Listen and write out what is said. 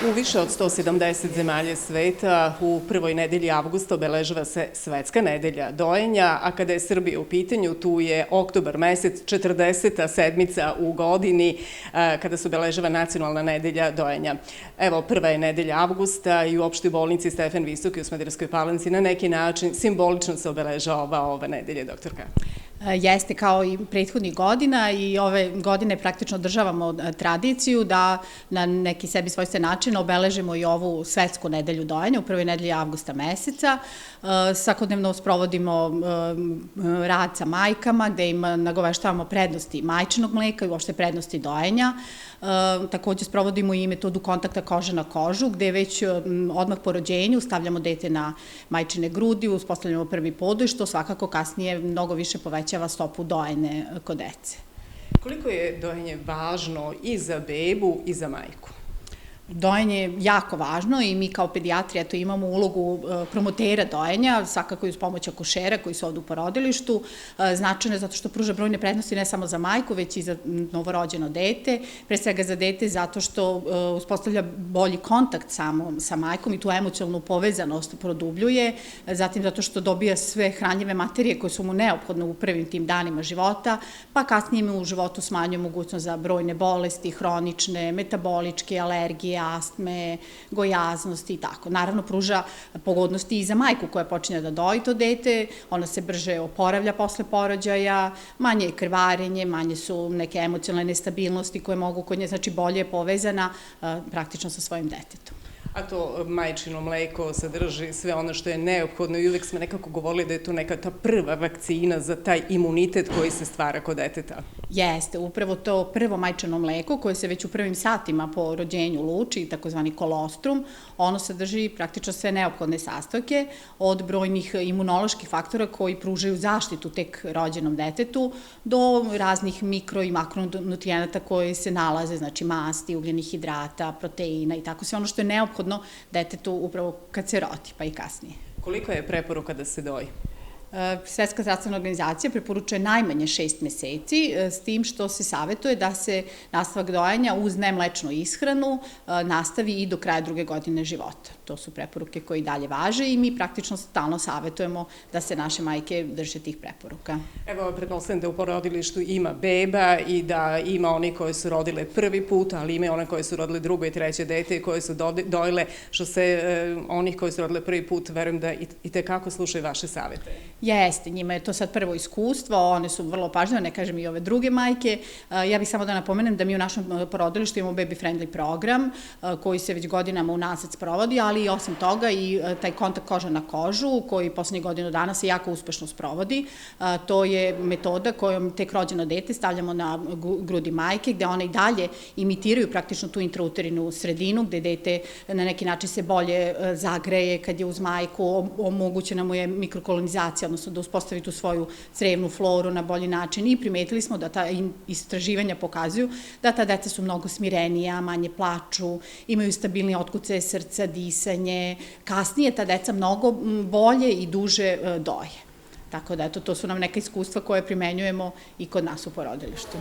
U više od 170 zemalja sveta u prvoj nedelji avgusta obeležava se Svetska nedelja dojenja, a kada je Srbija u pitanju, tu je oktobar mesec, 40. sedmica u godini, kada se obeležava Nacionalna nedelja dojenja. Evo, prva je nedelja avgusta i u opštoj bolnici Stefan Visoki u Smederevskoj Palanci na neki način simbolično se obeležava ova nedelja, doktorka. Jeste, kao i prethodnih godina, i ove godine praktično održavamo tradiciju da na neki sebi svojstven način obeležimo i ovu Svetsku nedelju dojenja u prvoj nedelji avgusta meseca. Svakodnevno sprovodimo rad sa majkama gde im nagoveštavamo prednosti majčinog mleka i uopšte prednosti dojenja. Takođe sprovodimo i metodu kontakta kože na kožu gde već odmah po rođenju stavljamo dete na majčine grudi, uspostavljamo prvi podoj, što svakako kasnije mnogo više povećava stopu dojenja kod dece. Koliko je dojenje važno i za bebu i za majku? Dojenje je jako važno i mi kao pedijatrija to imamo ulogu promotera dojenja, svakako i uz pomoć akušera koji su ovde u porodilištu. Značajno je zato što pruža brojne prednosti ne samo za majku, već i za novorođeno dete. Pre svega za dete zato što uspostavlja bolji kontakt sa majkom i tu emocionalnu povezanost produbljuje. Zatim zato što dobija sve hranljive materije koje su mu neophodne u prvim tim danima života, pa kasnije mu u životu smanjuje mogućnost za brojne bolesti, hronične, metaboličke, alergije, astme, gojaznosti i tako. Naravno, pruža pogodnosti i za majku koja počinje da doji to dete, ona se brže oporavlja posle porođaja, manje je krvarenje, manje su neke emocionalne nestabilnosti koje mogu kod nje, znači bolje je povezana praktično sa svojim detetom. A to majčino mleko sadrži sve ono što je neophodno i uvek smo nekako govorili da je to neka ta prva vakcina za taj imunitet koji se stvara kod deteta. Jeste, upravo to prvo majčino mleko koje se već u prvim satima po rođenju luči, takozvani kolostrum, ono sadrži praktično sve neophodne sastojke od brojnih imunoloških faktora koji pružaju zaštitu tek rođenom detetu do raznih mikro i makronutrijenata koji se nalaze, znači masti, ugljenih hidrata, proteina i tako sve ono što je neophodno detetu upravo kad se rodi, pa i kasnije. Koliko je preporuka da se doji? Svetska zdravstvena organizacija preporučuje najmanje 6 meseci, s tim što se savetuje da se nastavak dojenja uz nemlečnu ishranu nastavi i do kraja druge godine života. To su preporuke koje i dalje važe i mi praktično stalno savetujemo da se naše majke drže tih preporuka. Evo, pretpostavljam da u porodilištu ima beba i da ima oni koje su rodile prvi put, ali ima i one koje su rodile drugo i treće dete i koje su dojile, što se onih koji su rodile prvi put, verujem da i tekako slušaju vaše savete. Jeste, njima je to sad prvo iskustvo, one su vrlo pažljive, ne kažem i ove druge majke. Ja bih samo da napomenem da mi u našem porodilištu imamo baby friendly program koji se već godinama unazad sprovodi, ali i osim toga i taj kontakt koža na kožu koji poslednjih godinu dana se jako uspešno sprovodi. To je metoda kojom tek rođeno dete stavljamo na grudi majke gde one i dalje imitiraju praktično tu intrauterinu sredinu gde dete na neki način se bolje zagreje kad je uz majku, omogućena mu je mikrokolonizacija, odnosno da uspostavi tu svoju crevnu floru na bolji način i primetili smo da ta istraživanja pokazuju da ta deca su mnogo smirenija, manje plaču, imaju stabilnije otkucaje srca, disanje, kasnije ta deca mnogo bolje i duže doje. Tako da, eto, to su nam neka iskustva koje primenjujemo i kod nas u porodilištu.